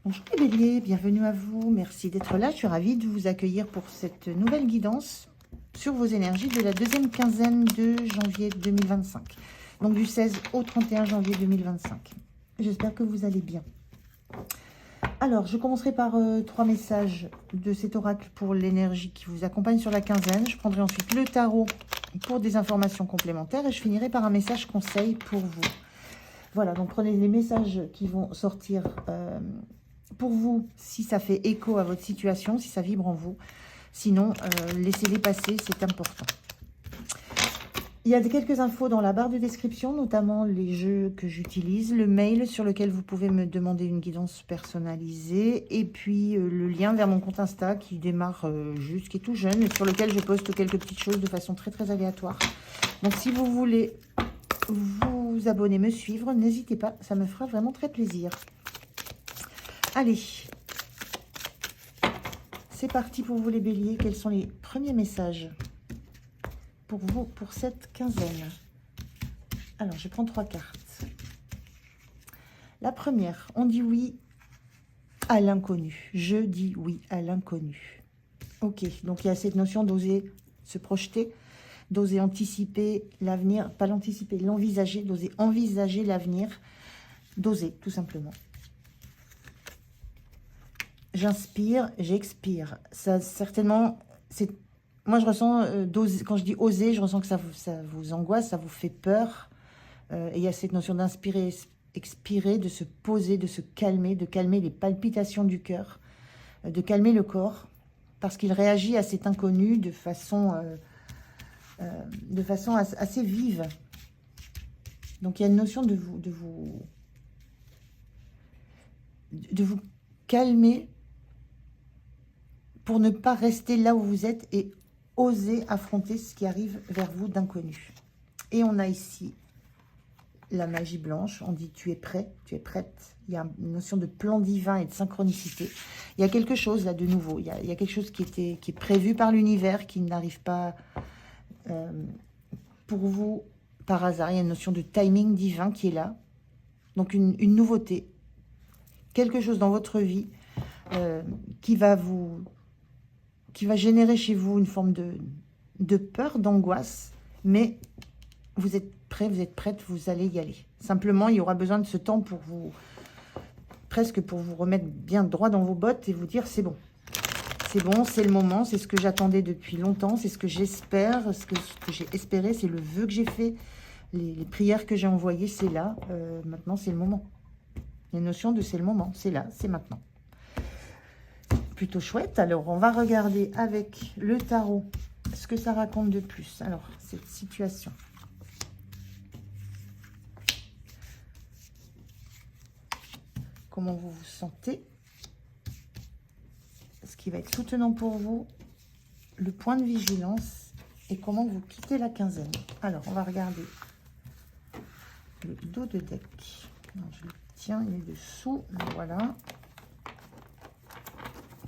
Bonjour les béliers, bienvenue à vous, merci d'être là, je suis ravie de vous accueillir pour cette nouvelle guidance sur vos énergies de la deuxième quinzaine de janvier 2025, donc du 16 au 31 janvier 2025. J'espère que vous allez bien. Alors, je commencerai par 3 messages de cet oracle pour l'énergie qui vous accompagne sur la quinzaine. Je prendrai ensuite le tarot pour des informations complémentaires et je finirai par un message conseil pour vous. Voilà, donc prenez les messages qui vont sortir pour vous, si ça fait écho à votre situation, si ça vibre en vous. Sinon, laissez-les passer, c'est important. Il y a quelques infos dans la barre de description, notamment les jeux que j'utilise, le mail sur lequel vous pouvez me demander une guidance personnalisée, et puis le lien vers mon compte Insta qui démarre juste, qui est tout jeune, et sur lequel je poste quelques petites choses de façon très très aléatoire. Donc si vous voulez vous abonner, me suivre, n'hésitez pas, ça me fera vraiment très plaisir. Allez, c'est parti pour vous les béliers. Quels sont les premiers messages pour vous pour cette quinzaine? Alors, je prends 3 cartes. La première, on dit oui à l'inconnu. Je dis oui à l'inconnu. Ok, donc il y a cette notion d'oser se projeter, d'oser anticiper l'avenir, pas l'anticiper, l'envisager, d'oser envisager l'avenir, d'oser tout simplement. J'inspire, j'expire. Ça, certainement, c'est... Moi, je ressens, quand je dis oser, je ressens que ça vous angoisse, ça vous fait peur. Et il y a cette notion d'inspirer, expirer, de se poser, de se calmer, de calmer les palpitations du cœur, de calmer le corps, parce qu'il réagit à cet inconnu de façon assez vive. Donc, il y a une notion de vous calmer pour ne pas rester là où vous êtes et oser affronter ce qui arrive vers vous d'inconnu. Et on a ici la magie blanche. On dit tu es prêt, tu es prête. Il y a une notion de plan divin et de synchronicité. Il y a quelque chose là de nouveau. Il y a quelque chose qui est prévu par l'univers, qui n'arrive pas pour vous par hasard. Il y a une notion de timing divin qui est là. Donc une nouveauté. Quelque chose dans votre vie qui va générer chez vous une forme de peur, d'angoisse, mais vous êtes prêt, vous êtes prête, vous allez y aller. Simplement, il y aura besoin de ce temps pour vous, presque pour vous remettre bien droit dans vos bottes et vous dire c'est bon, c'est le moment, c'est ce que j'attendais depuis longtemps, c'est ce que j'espère, ce que j'ai espéré, c'est le vœu que j'ai fait, les prières que j'ai envoyées, c'est là, maintenant c'est le moment. Il y a une notion de c'est le moment, c'est là, c'est maintenant. Plutôt chouette. Alors, on va regarder avec le tarot ce que ça raconte de plus. Alors, cette situation. Comment vous vous sentez? Ce qui va être soutenant pour vous, le point de vigilance et comment vous quittez la quinzaine. Alors, on va regarder le dos de deck. Alors, je le tiens, il est dessous. Voilà.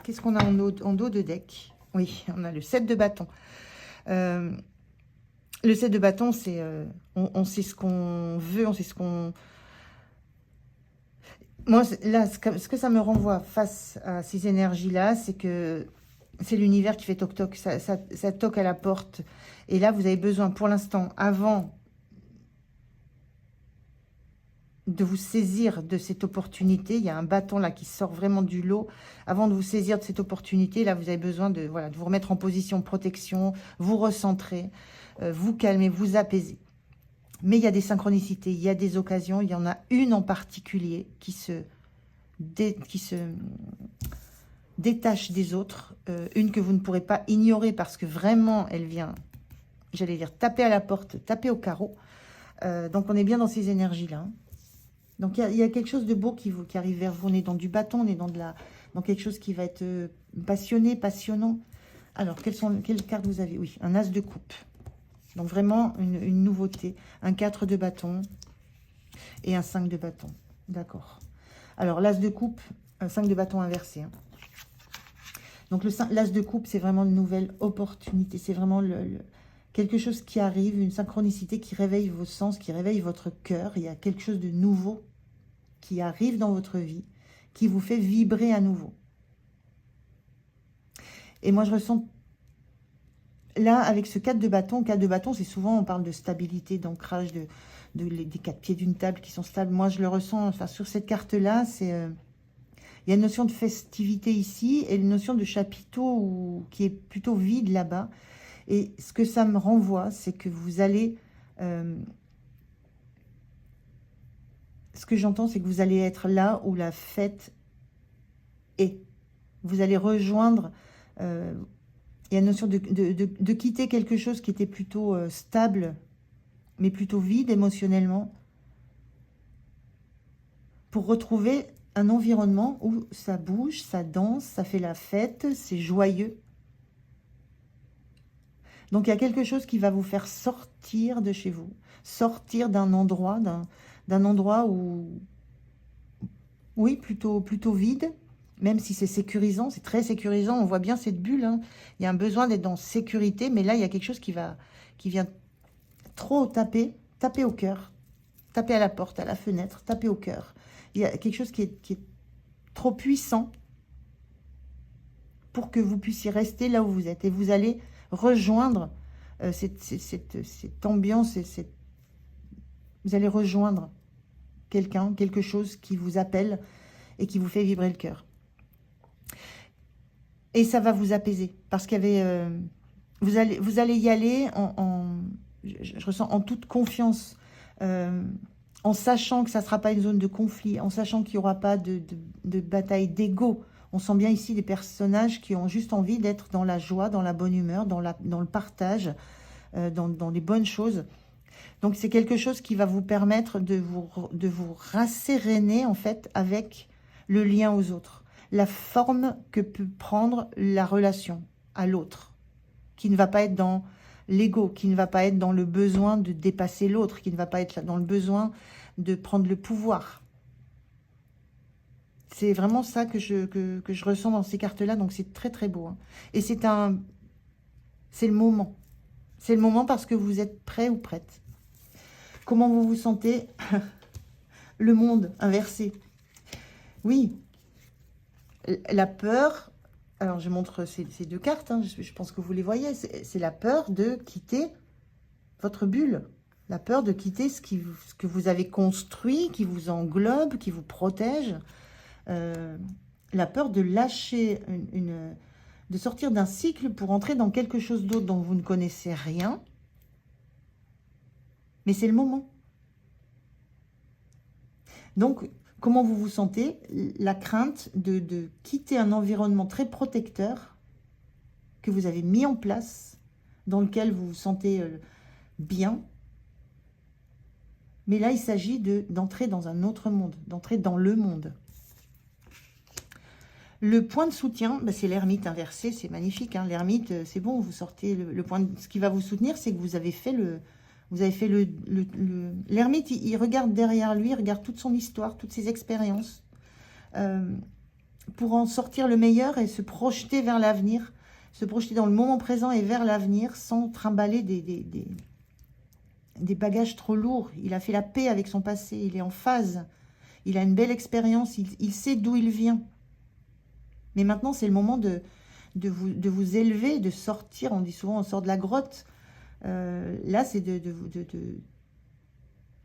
Qu'est-ce qu'on a en dos de deck? Oui, on a le 7 de bâton. Le 7 de bâton, c'est... on sait ce qu'on veut, on sait ce qu'on... Moi, là, ce que ça me renvoie face à ces énergies-là, c'est que c'est l'univers qui fait toc-toc. Ça toque à la porte. Et là, vous avez besoin, pour l'instant, avant de vous saisir de cette opportunité, il y a un bâton là qui sort vraiment du lot, avant de vous saisir de cette opportunité, là vous avez besoin de, voilà, de vous remettre en position de protection, vous recentrer, vous calmer, vous apaiser. Mais il y a des synchronicités, il y a des occasions, il y en a une en particulier qui se détache des autres, une que vous ne pourrez pas ignorer parce que vraiment elle vient, j'allais dire, taper à la porte, taper au carreau. Donc on est bien dans ces énergies-là. Donc, il y a quelque chose de beau qui arrive vers vous. On est dans du bâton, on est dans quelque chose qui va être passionné, passionnant. Alors, quelles cartes vous avez? Oui, un as de coupe. Donc, vraiment, une nouveauté. Un 4 de bâton et un 5 de bâton. D'accord. Alors, l'as de coupe, un 5 de bâton inversé. Hein. Donc, l'as de coupe, c'est vraiment une nouvelle opportunité. C'est vraiment quelque chose qui arrive, une synchronicité qui réveille vos sens, qui réveille votre cœur. Il y a quelque chose de nouveau qui arrive dans votre vie, qui vous fait vibrer à nouveau. Et moi, je ressens, là, avec ce 4 de bâton, c'est souvent, on parle de stabilité, d'ancrage, des 4 pieds d'une table qui sont stables. Moi, je le ressens, enfin, sur cette carte-là, c'est... il y a une notion de festivité ici et une notion de chapiteau qui est plutôt vide là-bas. Et ce que ça me renvoie, c'est que vous allez... ce que j'entends, c'est que vous allez être là où la fête est. Vous allez rejoindre... il y a une notion de quitter quelque chose qui était plutôt stable, mais plutôt vide émotionnellement, pour retrouver un environnement où ça bouge, ça danse, ça fait la fête, c'est joyeux. Donc, il y a quelque chose qui va vous faire sortir de chez vous, sortir d'un endroit, d'un endroit où, oui, plutôt vide, même si c'est sécurisant, c'est très sécurisant. On voit bien cette bulle, hein. Il y a un besoin d'être dans sécurité, mais là, il y a quelque chose qui vient trop taper au cœur, taper à la porte, à la fenêtre, taper au cœur. Il y a quelque chose qui est trop puissant pour que vous puissiez rester là où vous êtes. Et vous allez rejoindre cette ambiance, vous allez rejoindre quelqu'un, quelque chose qui vous appelle et qui vous fait vibrer le cœur. Et ça va vous apaiser, parce qu'il y avait... vous allez y aller je ressens en toute confiance, en sachant que ça ne sera pas une zone de conflit, en sachant qu'il n'y aura pas de bataille d'ego. On sent bien ici des personnages qui ont juste envie d'être dans la joie, dans la bonne humeur, dans le partage, dans les bonnes choses. Donc, c'est quelque chose qui va vous permettre de vous rasséréner, en fait, avec le lien aux autres. La forme que peut prendre la relation à l'autre, qui ne va pas être dans l'ego, qui ne va pas être dans le besoin de dépasser l'autre, qui ne va pas être dans le besoin de prendre le pouvoir. C'est vraiment ça que je ressens dans ces cartes-là, donc c'est très très beau, hein. Et c'est le moment. C'est le moment parce que vous êtes prêt ou prête. Comment vous vous sentez? Le monde inversé. Oui, la peur... Alors, je montre ces deux cartes, hein, je pense que vous les voyez. C'est la peur de quitter votre bulle. La peur de quitter ce que vous avez construit, qui vous englobe, qui vous protège. La peur de lâcher, de sortir d'un cycle pour entrer dans quelque chose d'autre dont vous ne connaissez rien. Mais c'est le moment. Donc, comment vous vous sentez? La crainte de quitter un environnement très protecteur que vous avez mis en place, dans lequel vous vous sentez bien. Mais là, il s'agit d'entrer dans un autre monde, d'entrer dans le monde. Le point de soutien, bah, c'est l'ermite inversé, c'est magnifique, hein. L'ermite, c'est bon, vous sortez le point. Ce qui va vous soutenir, c'est que vous avez fait l'ermite, il regarde derrière lui, il regarde toute son histoire, toutes ses expériences, pour en sortir le meilleur et se projeter vers l'avenir, se projeter dans le moment présent et vers l'avenir sans trimballer des bagages trop lourds. Il a fait la paix avec son passé, il est en phase, il a une belle expérience, il sait d'où il vient. Mais maintenant, c'est le moment de vous élever, de sortir. On dit souvent, on sort de la grotte. Là, c'est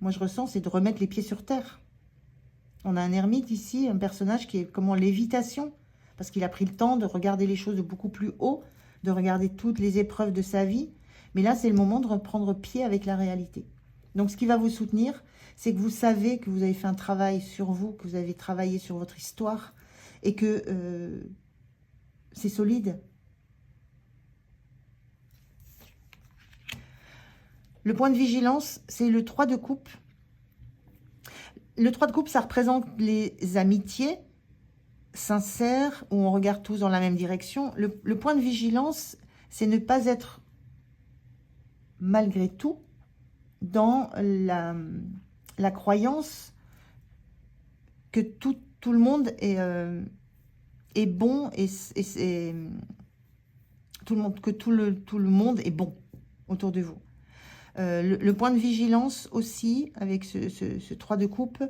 moi, je ressens, c'est de remettre les pieds sur terre. On a un ermite ici, un personnage qui est comme en lévitation, parce qu'il a pris le temps de regarder les choses de beaucoup plus haut, de regarder toutes les épreuves de sa vie. Mais là, c'est le moment de reprendre pied avec la réalité. Donc, ce qui va vous soutenir, c'est que vous savez que vous avez fait un travail sur vous, que vous avez travaillé sur votre histoire, et que c'est solide. Le point de vigilance, c'est le 3 de coupe. Le 3 de coupe, ça représente les amitiés sincères, où on regarde tous dans la même direction. Le point de vigilance, c'est ne pas être, malgré tout, dans la croyance que tout le monde est bon et que tout le monde est bon autour de vous. Le point de vigilance aussi, avec ce 3 de coupe,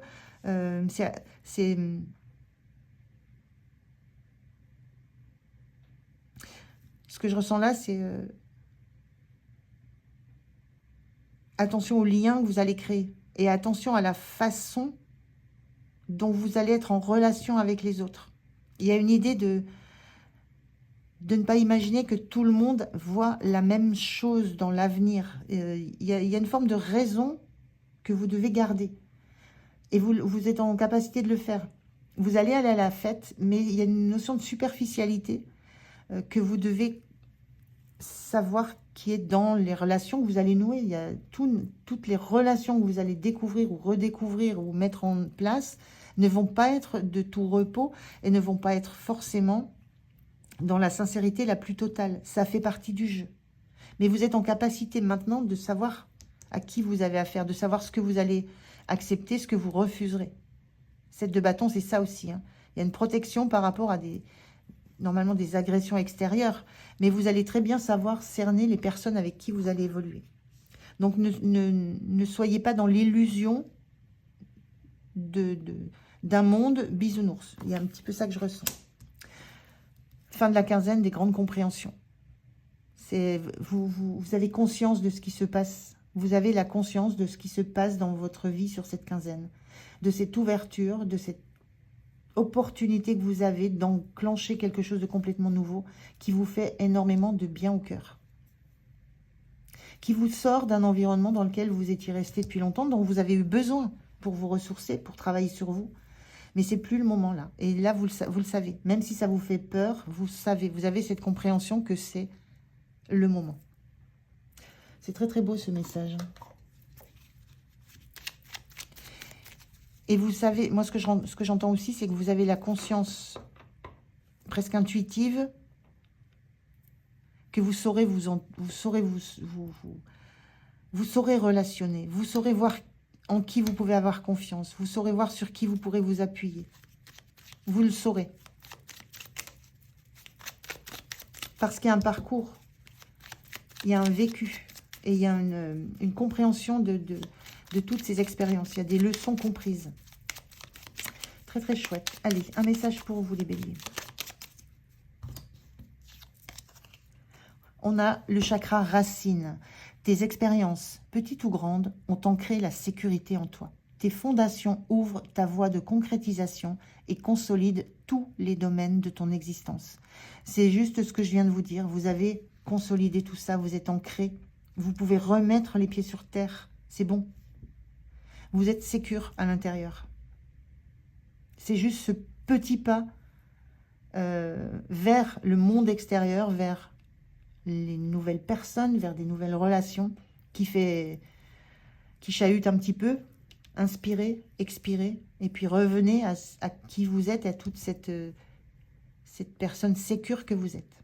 c'est que je ressens là, c'est attention aux liens que vous allez créer. Et attention à la façon dont vous allez être en relation avec les autres. Il y a une idée de ne pas imaginer que tout le monde voit la même chose dans l'avenir. Il y a une forme de raison que vous devez garder. Et vous êtes en capacité de le faire. Vous allez aller à la fête, mais il y a une notion de superficialité que vous devez savoir qui est dans les relations que vous allez nouer. Il y a toutes les relations que vous allez découvrir ou redécouvrir ou mettre en place ne vont pas être de tout repos et ne vont pas être forcément dans la sincérité la plus totale. Ça fait partie du jeu. Mais vous êtes en capacité maintenant de savoir à qui vous avez affaire, de savoir ce que vous allez accepter, ce que vous refuserez. 7 de bâton, c'est ça aussi. Hein. Il y a une protection par rapport à normalement des agressions extérieures, mais vous allez très bien savoir cerner les personnes avec qui vous allez évoluer. Donc ne soyez pas dans l'illusion d'un monde bisounours. Il y a un petit peu ça que je ressens. Fin de la quinzaine, des grandes compréhensions. Vous avez conscience de ce qui se passe. Vous avez la conscience de ce qui se passe dans votre vie sur cette quinzaine. De cette ouverture, de cette opportunité que vous avez d'enclencher quelque chose de complètement nouveau qui vous fait énormément de bien au cœur. Qui vous sort d'un environnement dans lequel vous étiez resté depuis longtemps, dont vous avez eu besoin pour vous ressourcer, pour travailler sur vous. Mais c'est plus le moment là. Et là, vous le savez. Même si ça vous fait peur, vous savez, vous avez cette compréhension que c'est le moment. C'est très très beau ce message. Et vous savez, moi ce que j'entends aussi, c'est que vous avez la conscience presque intuitive que vous saurez vous saurez relationner, vous saurez voir en qui vous pouvez avoir confiance, vous saurez voir sur qui vous pourrez vous appuyer. Vous le saurez. Parce qu'il y a un parcours, il y a un vécu et il y a une compréhension de toutes ces expériences. Il y a des leçons comprises. Très, très chouette. Allez, un message pour vous, les béliers. On a le chakra racine. Tes expériences, petites ou grandes, ont ancré la sécurité en toi. Tes fondations ouvrent ta voie de concrétisation et consolident tous les domaines de ton existence. C'est juste ce que je viens de vous dire. Vous avez consolidé tout ça, vous êtes ancré. Vous pouvez remettre les pieds sur terre. C'est bon. Vous êtes sécure à l'intérieur. C'est juste ce petit pas vers le monde extérieur, vers les nouvelles personnes, vers des nouvelles relations qui chahute un petit peu. Inspirez, expirez, et puis revenez à qui vous êtes, à toute cette personne sécure que vous êtes.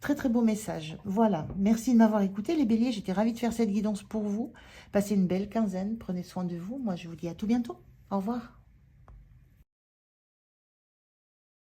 Très très beau message. Voilà, merci de m'avoir écouté les béliers, j'étais ravie de faire cette guidance pour vous. Passez une belle quinzaine, prenez soin de vous. Moi je vous dis à tout bientôt. Au revoir.